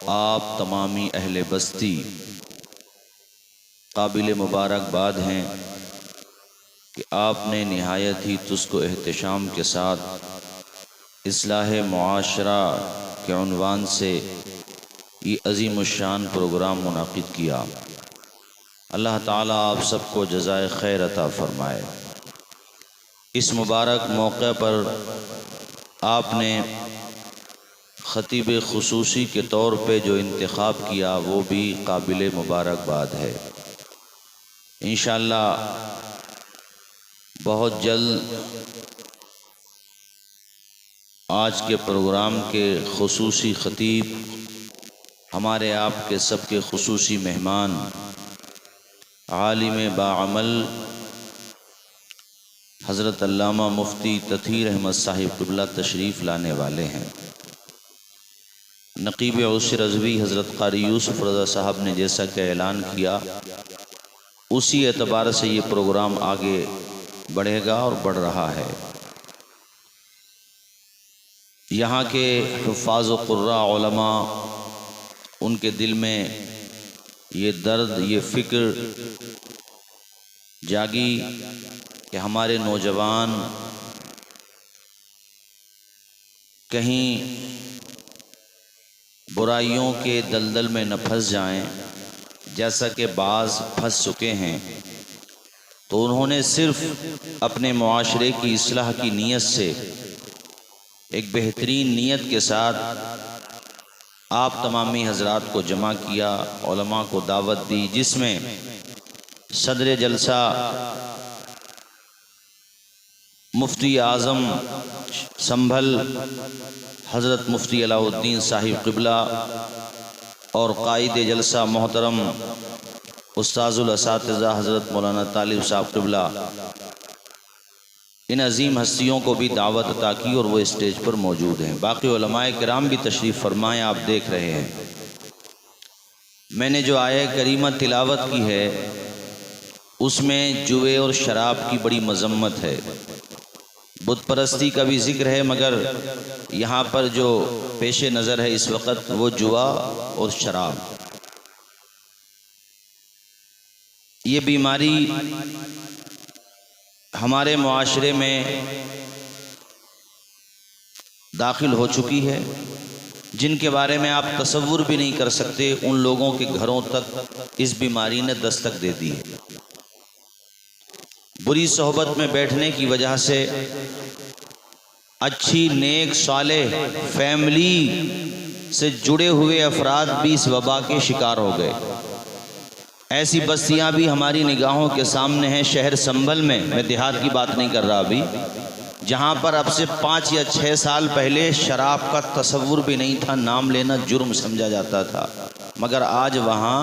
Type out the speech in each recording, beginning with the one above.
آپ تمامی اہل بستی قابل مبارکباد ہیں کہ آپ نے نہایت ہی تسک و احتشام کے ساتھ اصلاح معاشرہ کے عنوان سے یہ عظیم الشان پروگرام منعقد کیا۔ اللہ تعالیٰ آپ سب کو جزائے خیر عطا فرمائے۔ اس مبارک موقع پر آپ نے خطیب خصوصی کے طور پہ جو انتخاب کیا وہ بھی قابل مبارکباد ہے۔ انشاءاللہ بہت جلد آج کے پروگرام کے خصوصی خطیب ہمارے آپ کے سب کے خصوصی مہمان عالم باعمل حضرت علامہ مفتی تطہیر احمد صاحب قبلہ تشریف لانے والے ہیں۔ نقیب عرس رضوی حضرت قاری یوسف رضا صاحب نے جیسا کہ اعلان کیا اسی اعتبار سے یہ پروگرام آگے بڑھے گا اور بڑھ رہا ہے۔ یہاں کے حفاظ و قراء علماء ان کے دل میں یہ درد یہ فکر جاگی کہ ہمارے نوجوان کہیں برائیوں کے دلدل میں نہ پھنس جائیں، جیسا کہ بعض پھنس چکے ہیں، تو انہوں نے صرف اپنے معاشرے کی اصلاح کی نیت سے ایک بہترین نیت کے ساتھ آپ تمامی حضرات کو جمع کیا، علماء کو دعوت دی، جس میں صدر جلسہ مفتی اعظم سنبھل حضرت مفتی علاء الدین صاحب قبلہ اور قائد جلسہ محترم استاذ الاساتذہ حضرت مولانا طالب صاحب قبلہ، ان عظیم ہستیوں کو بھی دعوت عطا کی اور وہ اسٹیج پر موجود ہیں۔ باقی علماء کرام بھی تشریف فرمائیں، آپ دیکھ رہے ہیں۔ میں نے جو آیہ کریمہ تلاوت کی ہے اس میں جوئے اور شراب کی بڑی مذمت ہے، بت پرستی کا بھی ذکر ہے، مگر یہاں پر جو پیش نظر ہے اس وقت وہ جوا اور شراب۔ یہ بیماری ہمارے معاشرے میں داخل ہو چکی ہے، جن کے بارے میں آپ تصور بھی نہیں کر سکتے، ان لوگوں کے گھروں تک اس بیماری نے دستک دے دی ہے۔ بری صحبت میں بیٹھنے کی وجہ سے اچھی نیک صالح فیملی سے جڑے ہوئے افراد بھی اس وبا کے شکار ہو گئے۔ ایسی بستیاں بھی ہماری نگاہوں کے سامنے ہیں شہر سنبھل میں دیہات کی بات نہیں کر رہا ابھی، جہاں پر اب سے 5 یا 6 سال پہلے شراب کا تصور بھی نہیں تھا، نام لینا جرم سمجھا جاتا تھا، مگر آج وہاں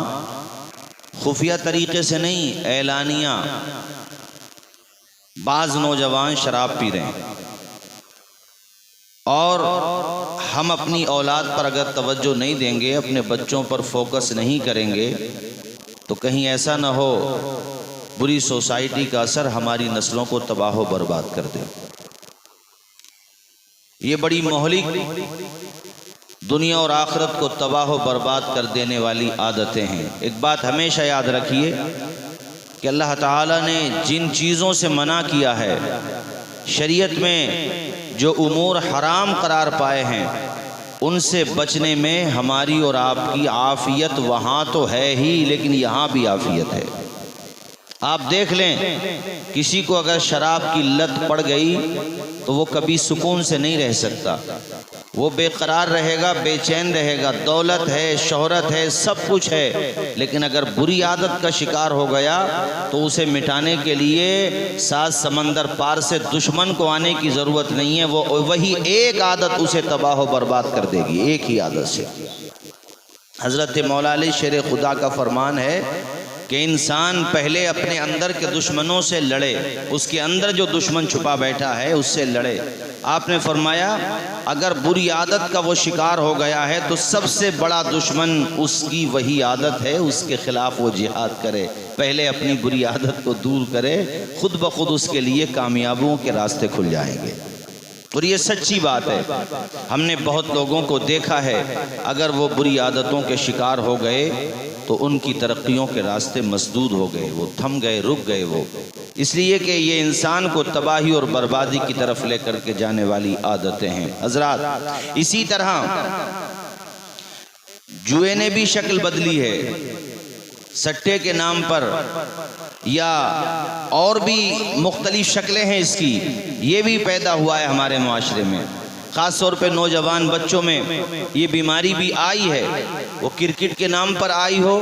خفیہ طریقے سے نہیں، اعلانیہ بعض نوجوان شراب پی رہے ہیں۔ اور ہم اپنی اولاد پر اگر توجہ نہیں دیں گے، اپنے بچوں پر فوکس نہیں کریں گے، تو کہیں ایسا نہ ہو بری سوسائٹی کا اثر ہماری نسلوں کو تباہ و برباد کر دے۔ یہ بڑی مہلک دنیا اور آخرت کو تباہ و برباد کر دینے والی عادتیں ہیں۔ ایک بات ہمیشہ یاد رکھیے کہ اللہ تعالیٰ نے جن چیزوں سے منع کیا ہے، شریعت میں جو امور حرام قرار پائے ہیں، ان سے بچنے میں ہماری اور آپ کی عافیت وہاں تو ہے ہی، لیکن یہاں بھی عافیت ہے۔ آپ دیکھ لیں، کسی کو اگر شراب کی لت پڑ گئی تو وہ کبھی سکون سے نہیں رہ سکتا، وہ بے قرار رہے گا، بے چین رہے گا، دولت ہے، شہرت ہے، سب کچھ ہے، لیکن اگر بری عادت کا شکار ہو گیا تو اسے مٹانے کے لیے 7 سمندر پار سے دشمن کو آنے کی ضرورت نہیں ہے، وہی ایک عادت اسے تباہ و برباد کر دے گی، ایک ہی عادت سے۔ حضرت مولا علی شیر خدا کا فرمان ہے کہ انسان پہلے اپنے اندر کے دشمنوں سے لڑے، اس کے اندر جو دشمن چھپا بیٹھا ہے اس سے لڑے۔ آپ نے فرمایا اگر بری عادت کا وہ شکار ہو گیا ہے تو سب سے بڑا دشمن اس کی وہی عادت ہے، اس کے خلاف وہ جہاد کرے، پہلے اپنی بری عادت کو دور کرے، خود بخود اس کے لیے کامیابیوں کے راستے کھل جائیں گے۔ اور یہ سچی بات ہے۔ ہم نے بہت لوگوں کو دیکھا ہے، اگر وہ بری عادتوں کے شکار ہو گئے تو ان کی ترقیوں کے راستے مسدود ہو گئے، وہ تھم گئے، رک گئے، وہ اس لیے کہ یہ انسان کو تباہی اور بربادی کی طرف لے کر کے جانے والی عادتیں ہیں۔ حضرات، اسی طرح جوئے نے بھی شکل بدلی ہے، سٹے کے نام پر یا اور بھی مختلف شکلیں ہیں اس کی، یہ بھی پیدا ہوا ہے ہمارے معاشرے میں، خاص طور پہ نوجوان بچوں میں یہ بیماری بھی آئی ہے۔ وہ کرکٹ کے نام پر آئی ہو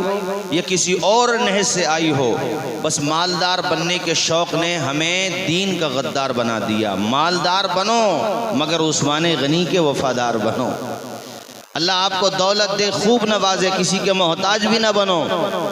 یا کسی اور نہج سے آئی ہو، بس مالدار بننے کے شوق نے ہمیں دین کا غدار بنا دیا۔ مالدار بنو مگر عثمان غنی کے وفادار بنو۔ اللہ آپ کو دولت دے، خوب نوازے، کسی کے محتاج بھی نہ بنو،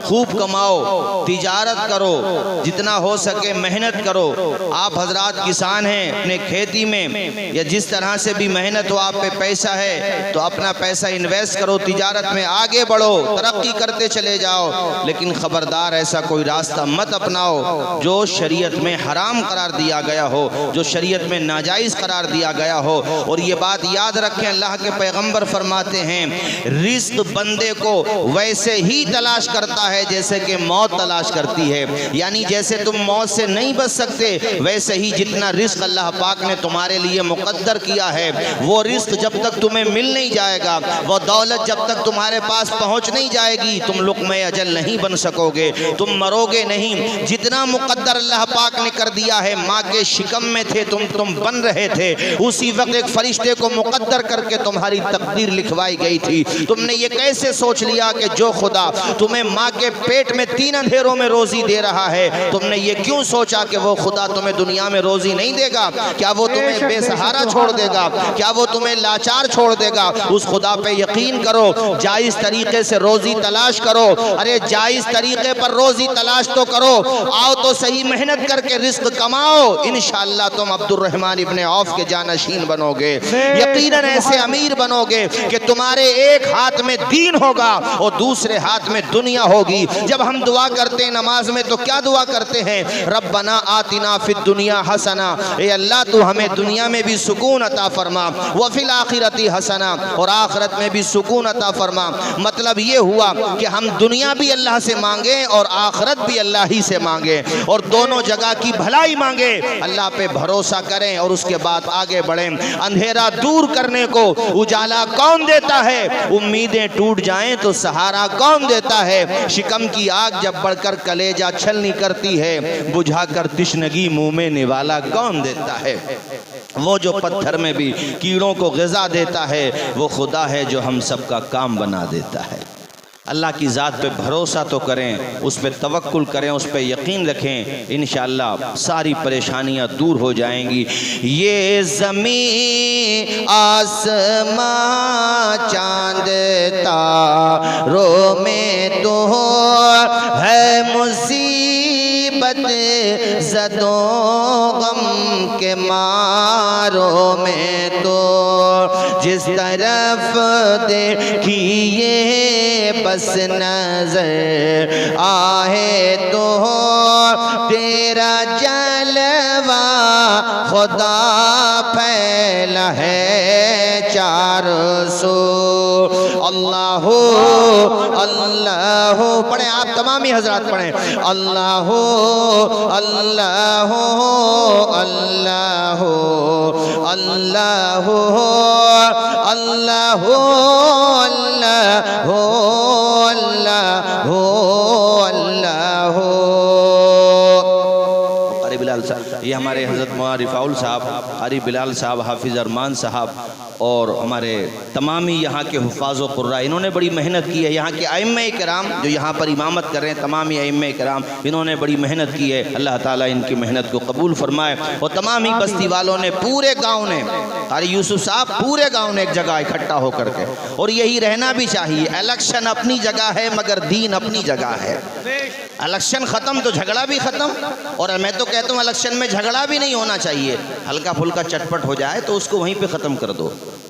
خوب کماؤ، تجارت کرو، جتنا ہو سکے محنت کرو۔ آپ حضرات کسان ہیں، اپنے کھیتی میں یا جس طرح سے بھی محنت ہو، آپ پہ پیسہ ہے تو اپنا پیسہ انویسٹ کرو، تجارت میں آگے بڑھو، ترقی کرتے چلے جاؤ، لیکن خبردار ایسا کوئی راستہ مت اپناؤ جو شریعت میں حرام قرار دیا گیا ہو، جو شریعت میں ناجائز قرار دیا گیا ہو۔ اور یہ بات یاد رکھیں، اللہ کے پیغمبر فرماتے ہیں رزق بندے کو ویسے ہی تلاش کرتا ہے جیسے کہ موت تلاش کرتی ہے، یعنی جیسے تم موت سے نہیں بچ سکتے، ویسے ہی جتنا رزق اللہ پاک نے تمہارے لیے مقدر کیا ہے، وہ رزق جب تک تمہیں مل نہیں جائے گا، وہ دولت جب تک تمہارے پاس پہنچ نہیں جائے گی، تم لقمہ اجل نہیں بن سکو گے، تم مرو گے نہیں۔ جتنا مقدر اللہ پاک نے کر دیا ہے، ماں کے شکم میں تھے تم بن رہے تھے، اسی وقت ایک فرشتے کو مقدر کر کے تمہاری تقدیر لکھوائی گئی تھی۔ تم نے یہ کیسے سوچ لیا کہ جو خدا تمہیں ماں کے پیٹ میں 3 اندھیروں میں روزی دے رہا ہے، تم نے یہ کیوں سوچا کہ وہ خدا تمہیں دنیا میں روزی نہیں دے گا؟ کیا وہ تمہیں بے سہارا چھوڑ دے گا؟ کیا وہ تمہیں لاچار چھوڑ دے گا؟ اس خدا پہ یقین کرو، جائز طریقے سے روزی تلاش کرو۔ ارے جائز طریقے پر روزی تلاش تو کرو، آؤ تو صحیح محنت کر کے رزق کماؤ، انشاءاللہ تم عبد الرحمن ابن عوف کے جانشین بنو گے، یقیناً ایسے امیر بنو گے کہ تمہارے ایک ہاتھ میں دین ہوگا اور دوسرے ہاتھ میں دنیا ہوگی۔ جب ہم دعا کرتے ہیں نماز میں تو کیا دعا کرتے ہیں؟ ربنا آتنا فی الدنیا حسنہ، اے اللہ تو ہمیں دنیا میں بھی سکون عطا فرما، وفی الآخرۃ حسنہ، اور آخرت میں بھی سکون عطا فرما۔ مطلب یہ ہوا کہ ہم دنیا بھی اللہ سے مانگیں اور آخرت بھی اللہ ہی سے مانگیں، اور دونوں جگہ کی بھلائی مانگیں، اللہ پہ بھروسہ کریں اور اس کے بعد آگے بڑھیں۔ اندھیرا دور کرنے کو اجالا کون دیتا ہے؟ امیدیں ٹوٹ جائیں تو سہارا کون دیتا ہے؟ شکم کی آگ جب بڑھ کر کلیجہ چھلنی کرتی ہے، بجھا کر تشنگی منہ میں نوالا کون دیتا ہے؟ وہ جو پتھر میں بھی کیڑوں کو غذا دیتا ہے، وہ خدا ہے جو ہم سب کا کام بنا دیتا ہے۔ اللہ کی ذات پہ بھروسہ تو کریں، اس پہ توکل کریں، اس پہ یقین رکھیں، انشاءاللہ ساری پریشانیاں دور ہو جائیں گی۔ یہ زمین آسمان چاند تاروں میں تو ہے مصیبت زدوں غم کے ماروں میں تو جس طرف دیکھیے بس نظر آئے تو تیرا جلوہ خدا پھیلا ہے چار سو۔ اللہ اللہ پڑھیں، آپ تمامی حضرات پڑھیں، اللہ اللہ اللہ اللہ اللہ اللہ اللہ۔ قاری بلال صاحب، یہ ہمارے حضرت مولانا رفاعل صاحب، قاری بلال صاحب، حافظ ارمان صاحب اور ہمارے تمامی یہاں کے حفاظ و قراء، انہوں نے بڑی محنت کی ہے۔ یہاں کے ائمہ کرام جو یہاں پر امامت کر رہے ہیں، تمامی ائمہ کرام، انہوں نے بڑی محنت کی ہے۔ اللہ تعالیٰ ان کی محنت کو قبول فرمائے۔ اور تمامی بستی والوں نے، پورے گاؤں نے، قاری یوسف صاحب پورے گاؤں نے ایک جگہ اکٹھا ہو کر کے، اور یہی رہنا بھی چاہیے۔ الیکشن اپنی جگہ ہے مگر دین اپنی جگہ ہے۔ الیکشن ختم تو جھگڑا بھی ختم، اور میں تو کہتا ہوں الیکشن میں جھگڑا بھی نہیں ہونا چاہیے، ہلکا پھلکا چٹپٹ ہو جائے تو اس کو وہیں پہ ختم کر دو،